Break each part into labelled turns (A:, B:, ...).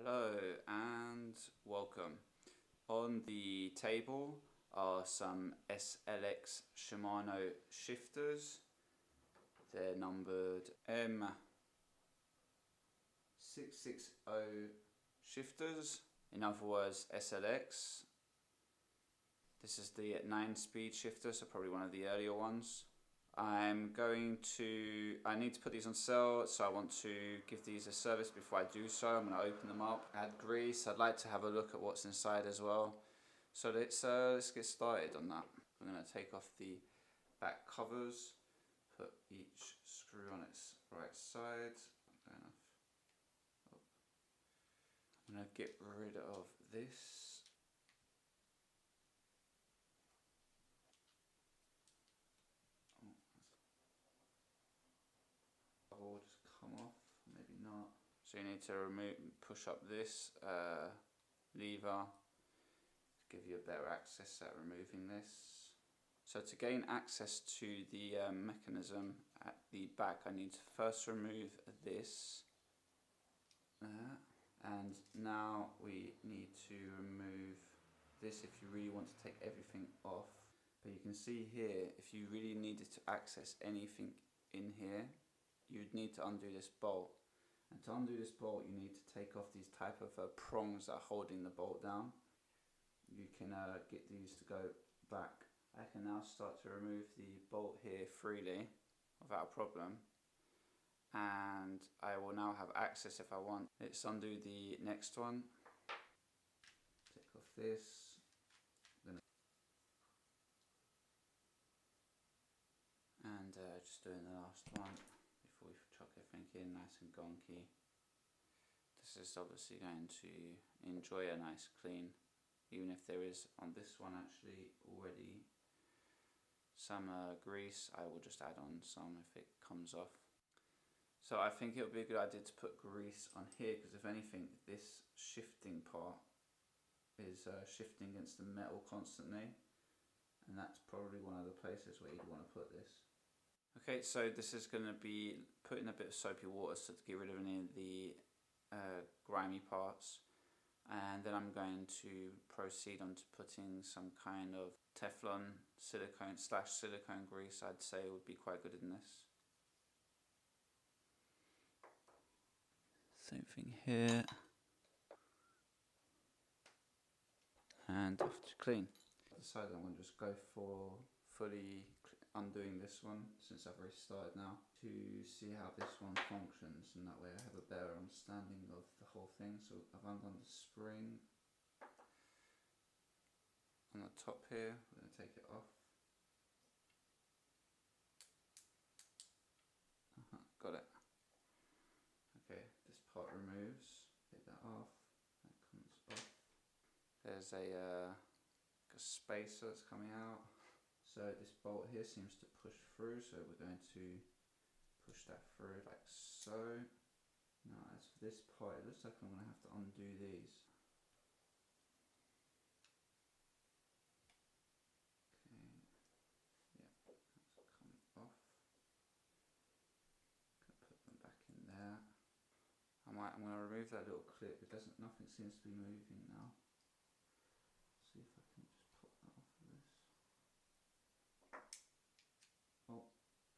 A: Hello and welcome. On the table are some SLX Shimano shifters. They're numbered M660 shifters, in other words SLX. This is the 9-speed shifter, so probably one of the earlier ones. I need to put these on sale, so I want to give these a service before I do so. I'm going to open them up, add grease. I'd like to have a look at what's inside as well. So let's get started on that. I'm going to take off the back covers, put each screw on its right side. I'm going to get rid of this. Will just come off, maybe not. So you need to push up this lever to give you a better access at removing this. So to gain access to the mechanism at the back, I need to first remove this there, and now we need to remove this if you really want to take everything off. But you can see here, if you really needed to access anything in here, you'd need to undo this bolt, and to undo this bolt you need to take off these type of prongs that are holding the bolt down. You can get these to go back. I can now start to remove the bolt here freely without a problem, and I will now have access if I want. Let's undo the next one. Take off this, and just doing the last one before we chuck everything in nice and gonky. This is obviously going to enjoy a nice clean, even if there is on this one actually already some grease. I will just add on some if it comes off. So I think it would be a good idea to put grease on here, because if anything, this shifting part is shifting against the metal constantly, and that's probably one of the places where you'd want to put this. Okay, so this is going to be put in a bit of soapy water so to get rid of any of the grimy parts, and then I'm going to proceed on to putting some kind of Teflon silicone grease. I'd say would be quite good in this. Same thing here, and off to clean. I decided I'm going to just go for fully undoing this one, since I've already started now, to see how this one functions, and that way I have a better understanding of the whole thing. So I've undone the spring on the top here. We're going to take it off. Got it. Okay, this part removes. Take that off. That comes off. There's a spacer that's coming out. So this bolt here seems to push through, so we're going to push that through like so. Now as for this part, it looks like I'm going to have to undo these. Okay, yeah, that's coming off. Gonna put them back in there. I'm going to remove that little clip. Nothing seems to be moving now. See if I can just pop that off of this. Oh,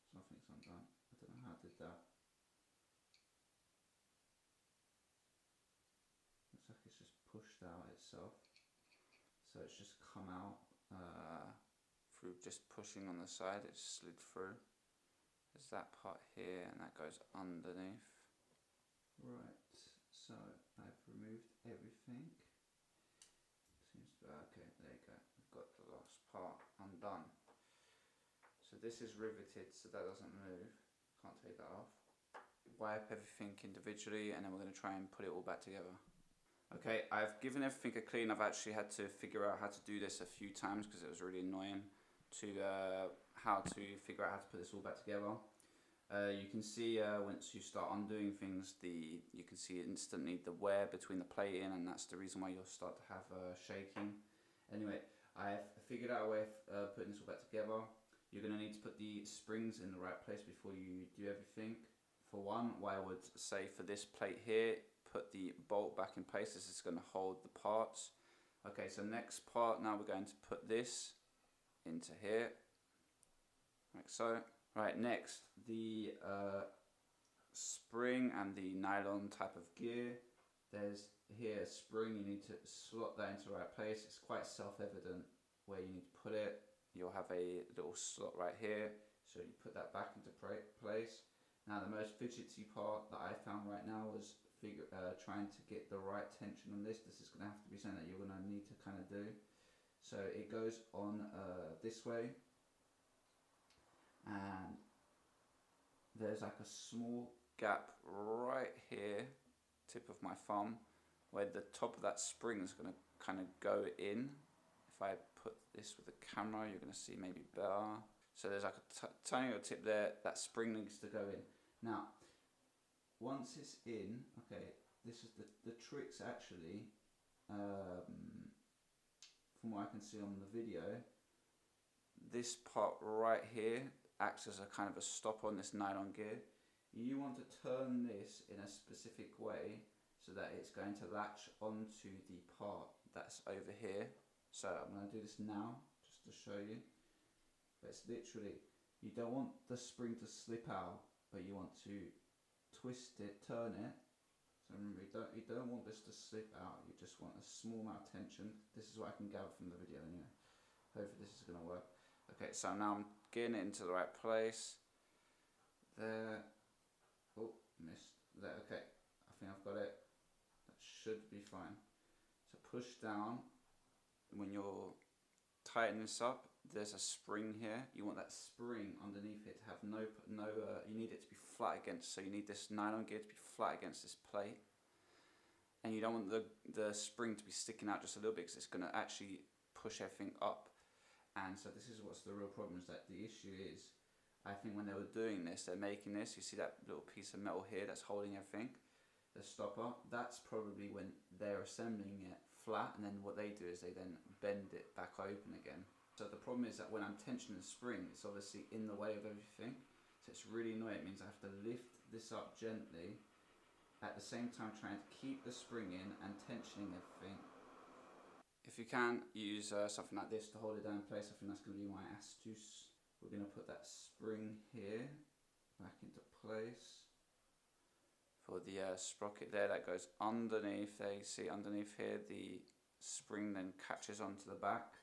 A: something's undone. I don't know how I did that. Looks like it's just pushed out itself. So it's just come out through just pushing on the side. It's slid through. There's that part here, and that goes underneath. Right, so I've removed everything. Seems to be okay. There you go. We've got the last part undone. So this is riveted, so that doesn't move. Can't take that off. Wipe everything individually, and then we're going to try and put it all back together. Okay, I've given everything a clean. I've actually had to figure out how to do this a few times because it was really annoying to how to figure out how to put this all back together. You can see once you start undoing things, you can see instantly the wear between the plating, and that's the reason why you'll start to have shaking. Anyway, I've figured out a way of putting this all back together. You're going to need to put the springs in the right place before you do everything. For one, what I would say for this plate here, put the bolt back in place. This is going to hold the parts. Okay, so next part, now we're going to put this into here, like so. Right, next, the spring and the nylon type of gear. There's here a spring, you need to slot that into the right place. It's quite self-evident where you need to put it. You'll have a little slot right here, so you put that back into place. Now the most fidgety part that I found right now was trying to get the right tension on this. This is going to have to be something that you're going to need to kind of do. So it goes on this way, and there's like a small gap right here, tip of my thumb, where the top of that spring is going to kind of go in. If I put this with the camera, you're going to see maybe better. So there's like a tiny little tip there, that spring needs to go in. Now, once it's in, okay, this is the tricks actually, from what I can see on the video, this part right here acts as a kind of a stop on this nylon gear. You want to turn this in a specific way so that it's going to latch onto the part that's over here. So I'm going to do this now just to show you. But it's literally, you don't want the spring to slip out, but you want to twist it, turn it. So remember, you don't want this to slip out, you just want a small amount of tension. This is what I can gather from the video anyway. Hopefully this is going to work. Okay, so now I'm getting it into the right place. There. Oh, missed. There, okay. I think I've got it. That should be fine. So push down. When you're tightening this up, there's a spring here. You want that spring underneath it to have you need it to be flat against, so you need this nylon gear to be flat against this plate. And you don't want the spring to be sticking out just a little bit, because it's going to actually push everything up. And so this is what's the real problem, is that the issue is, I think when they were doing this, they're making this, you see that little piece of metal here that's holding everything, the stopper, that's probably when they're assembling it flat, and then what they do is they then bend it back open again. So the problem is that when I'm tensioning the spring, it's obviously in the way of everything, so it's really annoying. It means I have to lift this up gently, at the same time trying to keep the spring in and tensioning everything. If you can, use something like this to hold it down in place. I think that's going to be my astuce. We're going to put that spring here back into place. For the sprocket there, that goes underneath. There you see underneath here, the spring then catches onto the back.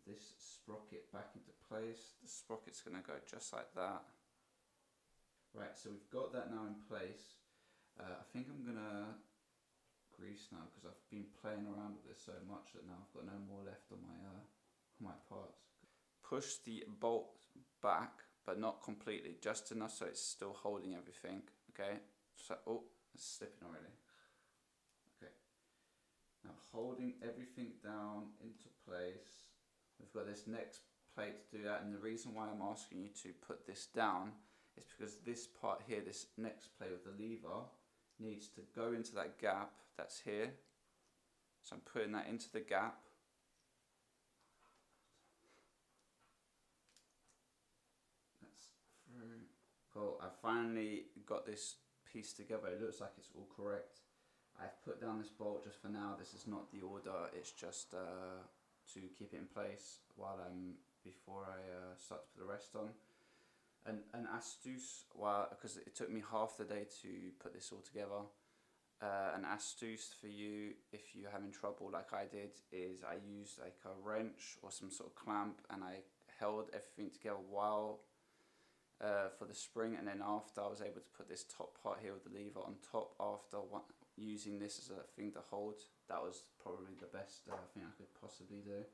A: This sprocket back into place. The sprocket's going to go just like that. Right, so we've got that now in place. I think I'm going to grease now, because I've been playing around with this so much that now I've got no more left on my parts. Push the bolt back, but not completely, just enough so it's still holding everything. Okay, so oh, it's slipping already. Okay, now holding everything down into place. We've got this next plate to do that, and the reason why I'm asking you to put this down is because this part here, this next plate with the lever, needs to go into that gap that's here. So I'm putting that into the gap. That's through. Cool, I finally got this piece together. It looks like it's all correct. I've put down this bolt just for now. This is not the order, it's just to keep it in place while before I start to put the rest on. An astuce, because it took me half the day to put this all together. An astuce for you, if you're having trouble like I did, is I used like a wrench or some sort of clamp, and I held everything together while for the spring, and then after I was able to put this top part here with the lever on top after using this as a thing to hold. That was probably the best thing I could possibly do.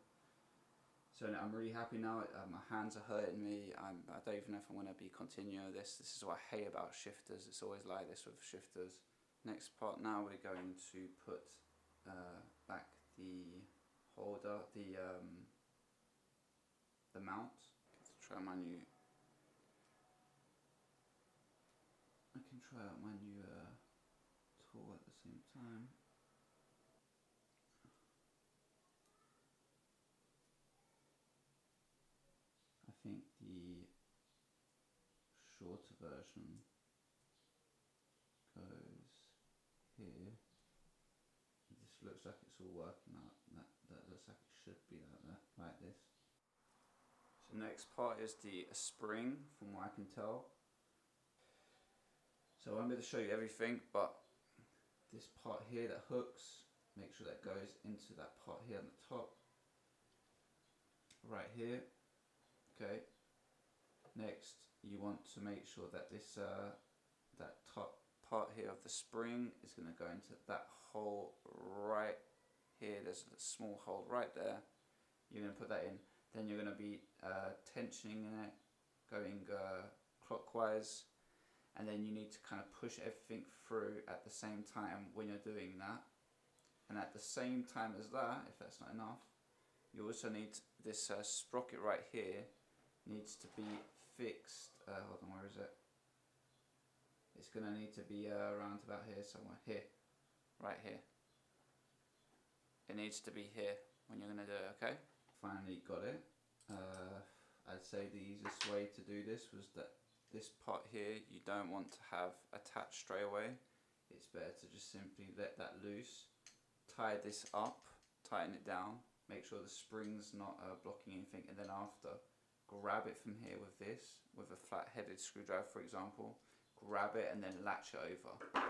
A: So I'm really happy now. My hands are hurting me. I don't even know if I'm going to be continuing this. This is what I hate about shifters. It's always like this with shifters. Next part now, we're going to put back the holder, the mount. Let's try my new. I can try out my new tool at the same time. I think the shorter version goes here. looks like it's all working out. That looks like it should be like this. So next part is the spring, from what I can tell. So I won't be able to show you everything, but this part here that hooks, make sure that goes into that part here on the top, right here. Okay. Next, you want to make sure that this that top part here of the spring is going to go into that hole right here. There's a small hole right there. You're going to put that in. Then you're going to be tensioning it, going clockwise, and then you need to kind of push everything through at the same time when you're doing that. And at the same time as that, if that's not enough, you also need this sprocket right here needs to be fixed. Hold on, where is it? It's going to need to be around about here somewhere. Here, right here. It needs to be here when you're going to do it, okay? Finally got it. I'd say the easiest way to do this was that this part here you don't want to have attached straight away. It's better to just simply let that loose, tie this up, tighten it down, make sure the spring's not blocking anything, and then after, grab it from here with this, with a flat-headed screwdriver for example, grab it and then latch it over.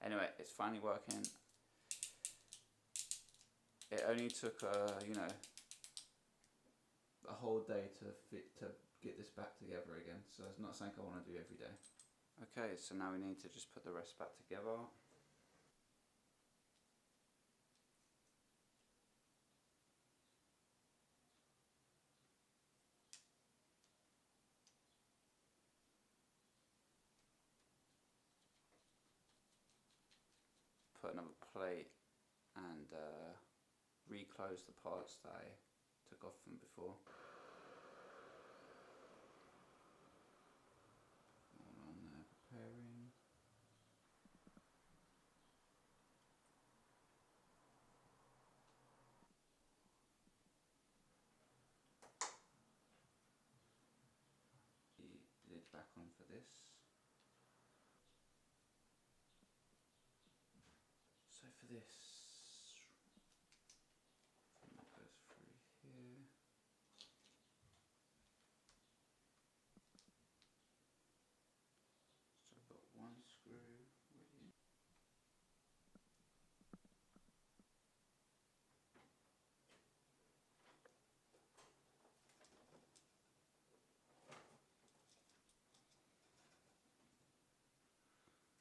A: Anyway, it's finally working. It only took you know, a whole day to get this back together again, so it's not something I want to do every day. Okay, so now we need to just put the rest back together. Put another plate and reclose the parts that I took off from before. All on there, preparing. The lid back on for this. So for this, that goes through here. So I've got one screw ready.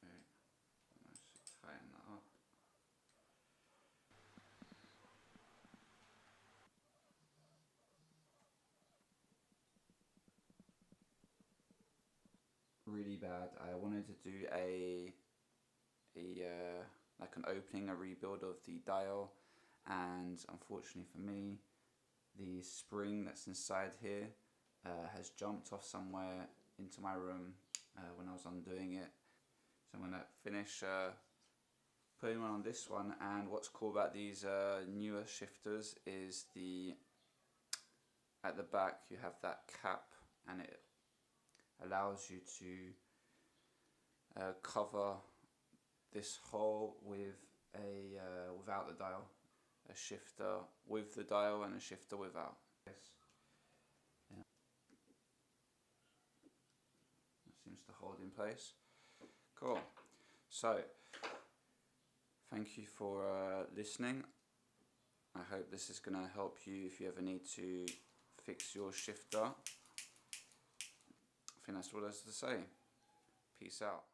A: Okay, almost tighten that up. Really bad. I wanted to do like an opening, a rebuild of the dial, and unfortunately for me, the spring that's inside here has jumped off somewhere into my room when I was undoing it. So I'm going to finish putting one on this one, and what's cool about these newer shifters is at the back you have that cap, and it allows you to cover this hole with without the dial, a shifter with the dial and a shifter without. Yes. Yeah. That seems to hold in place. Cool. So thank you for listening. I hope this is going to help you if you ever need to fix your shifter. I think that's all there's to say. Peace out.